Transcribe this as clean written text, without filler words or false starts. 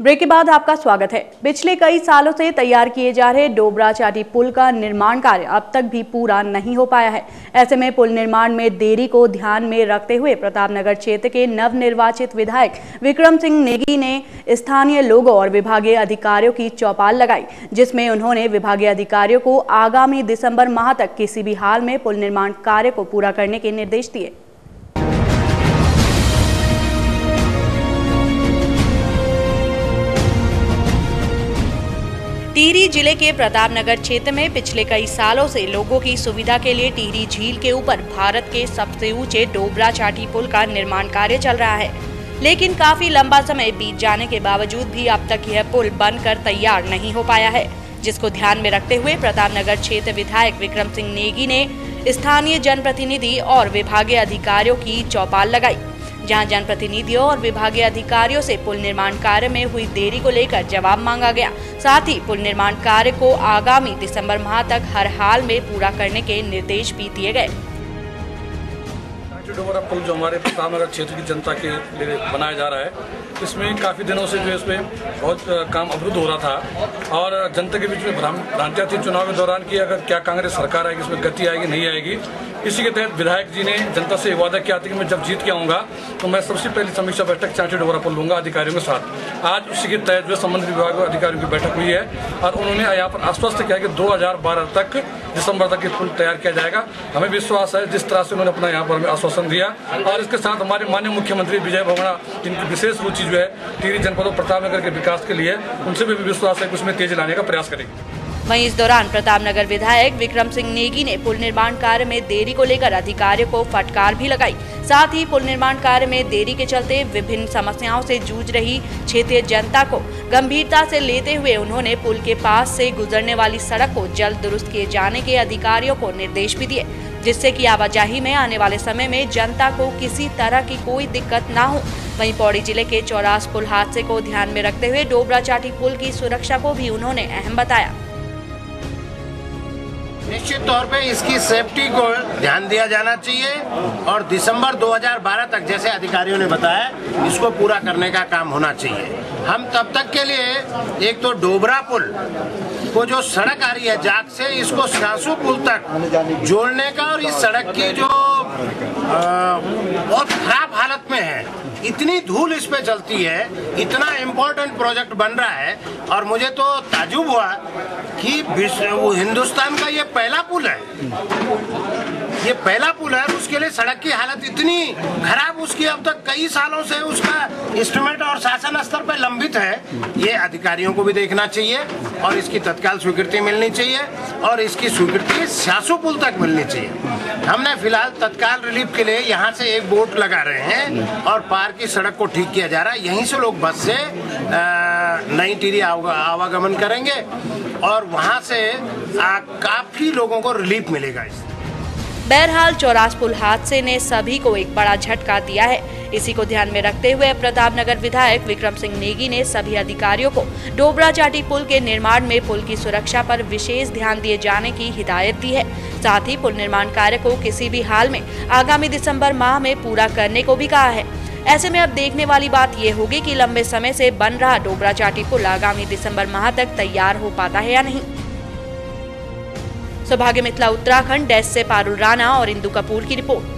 Break के बाद आपका स्वागत है। पिछले कई सालों से तैयार किए जा रहे डोबरा चाटी पुल का निर्माण कार्य अब तक भी पूरा नहीं हो पाया है। ऐसे में पुल निर्माण में देरी को ध्यान में रखते हुए प्रतापनगर क्षेत्र के नवनिर्वाचित विधायक विक्रम सिंह नेगी ने स्थानीय लोगों और विभागीय अधिकारियों की चौपाल लगाई, जिसमें उन्होंने विभागीय अधिकारियों को आगामी दिसंबर माह तक किसी भी हाल में पुल निर्माण कार्य को पूरा करने के निर्देश दिए। टिहरी जिले के प्रतापनगर क्षेत्र में पिछले कई सालों से लोगों की सुविधा के लिए टिहरी झील के ऊपर भारत के सबसे ऊंचे डोबरा चाटी पुल का निर्माण कार्य चल रहा है, लेकिन काफी लंबा समय बीत जाने के बावजूद भी अब तक यह पुल बनकर तैयार नहीं हो पाया है, जिसको ध्यान में रखते हुए प्रतापनगर क्षेत्र विधायक विक्रम सिंह नेगी ने स्थानीय जनप्रतिनिधि और विभागीय अधिकारियों की चौपाल लगाई, जहां जनप्रतिनिधियों और विभागीय अधिकारियों से पुल निर्माण कार्य में हुई देरी को लेकर जवाब मांगा गया। साथ ही पुल निर्माण कार्य को आगामी दिसंबर माह तक हर हाल में पूरा करने के निर्देश भी दिए गए। डोबरा पुल जो हमारे प्रतापनगर क्षेत्र की जनता के लिए बनाया जा रहा है, इसमें काफ़ी दिनों से जो है इसमें बहुत काम अवरुद्ध हो रहा था और जनता के बीच में भ्रांतियाँ थी चुनाव के दौरान कि अगर क्या कांग्रेस सरकार आएगी इसमें गति आएगी नहीं आएगी। इसी के तहत विधायक जी ने जनता से वादा किया था कि मैं जब जीत के आऊँगा तो मैं सबसे पहले समीक्षा बैठक चाटी डोबरा पुल लूँगा अधिकारियों के साथ। आज उसी के तहत जो संबंधित विभाग अधिकारियों की बैठक हुई है और उन्होंने यहाँ पर आश्वस्त किया कि 2012 तक दिसंबर तक ये पुल तैयार किया जाएगा। हमें विश्वास है जिस तरह से उन्होंने अपना यहाँ पर हमें आश्वासन दिया और इसके साथ हमारे माननीय मुख्यमंत्री विजय भगोड़ा, जिनकी विशेष रुचि जो है टिहरी जनपद और प्रतापनगर के विकास के लिए, उनसे भी विश्वास है कि उसमें तेजी लाने का प्रयास करेंगे। वहीं इस दौरान प्रतापनगर विधायक विक्रम सिंह नेगी ने पुल निर्माण कार्य में देरी को लेकर अधिकारियों को फटकार भी लगाई। साथ ही पुल निर्माण कार्य में देरी के चलते विभिन्न समस्याओं से जूझ रही क्षेत्रीय जनता को गंभीरता से लेते हुए उन्होंने पुल के पास से गुजरने वाली सड़क को जल्द दुरुस्त किए जाने के अधिकारियों को निर्देश भी दिए, जिससे कि आवाजाही में आने वाले समय में जनता को किसी तरह की कोई दिक्कत ना हो। वहीं पौड़ी जिले के चौरास पुल हादसे को ध्यान में रखते हुए डोबरा चाटी पुल की सुरक्षा को भी उन्होंने अहम बताया। निश्चित तौर पे इसकी सेफ्टी को ध्यान दिया जाना चाहिए और दिसंबर 2012 तक जैसे अधिकारियों ने बताया इसको पूरा करने का काम होना चाहिए। हम तब तक के लिए एक तो डोबरा पुल को जो सड़क आ रही है जाग से, इसको सासू पुल तक जोड़ने का और इस सड़क की जो बहुत खराब हालत में है, इतनी धूल इस पे चलती है, इतना इम्पोर्टेंट प्रोजेक्ट बन रहा है और मुझे तो ताज्जुब हुआ कि वो हिंदुस्तान का ये पहला पुल है, ये पहला पुल है और उसके लिए सड़क की हालत इतनी खराब, उसकी अब तक कई सालों से उसका एस्टिमेट और शासन स्तर पर लंबित है। ये अधिकारियों को भी देखना चाहिए और इसकी तत्काल स्वीकृति मिलनी चाहिए और इसकी स्वीकृति सासू पुल तक मिलनी चाहिए। हमने फिलहाल तत्काल रिलीफ के लिए यहाँ से एक बोट लगा रहे हैं और पार की सड़क को ठीक किया जा रहा है। यहीं से लोग बस से नई टिहरी आवागमन करेंगे और वहाँ से काफी लोगों को रिलीफ मिलेगा। बहरहाल चौरास पुल हादसे ने सभी को एक बड़ा झटका दिया है। इसी को ध्यान में रखते हुए प्रतापनगर विधायक विक्रम सिंह नेगी ने सभी अधिकारियों को डोबरा चाटी पुल के निर्माण में पुल की सुरक्षा पर विशेष ध्यान दिए जाने की हिदायत दी है। साथ ही पुल निर्माण कार्य को किसी भी हाल में आगामी दिसंबर माह में पूरा करने को भी कहा है। ऐसे में अब देखने वाली बात ये होगी कि लंबे समय से बन रहा डोबरा चाटी पुल आगामी दिसंबर माह तक तैयार हो पाता है या नहीं। सौभाग्य मिथिला उत्तराखंड डेस्क से पारुल राणा और इंदु कपूर की रिपोर्ट।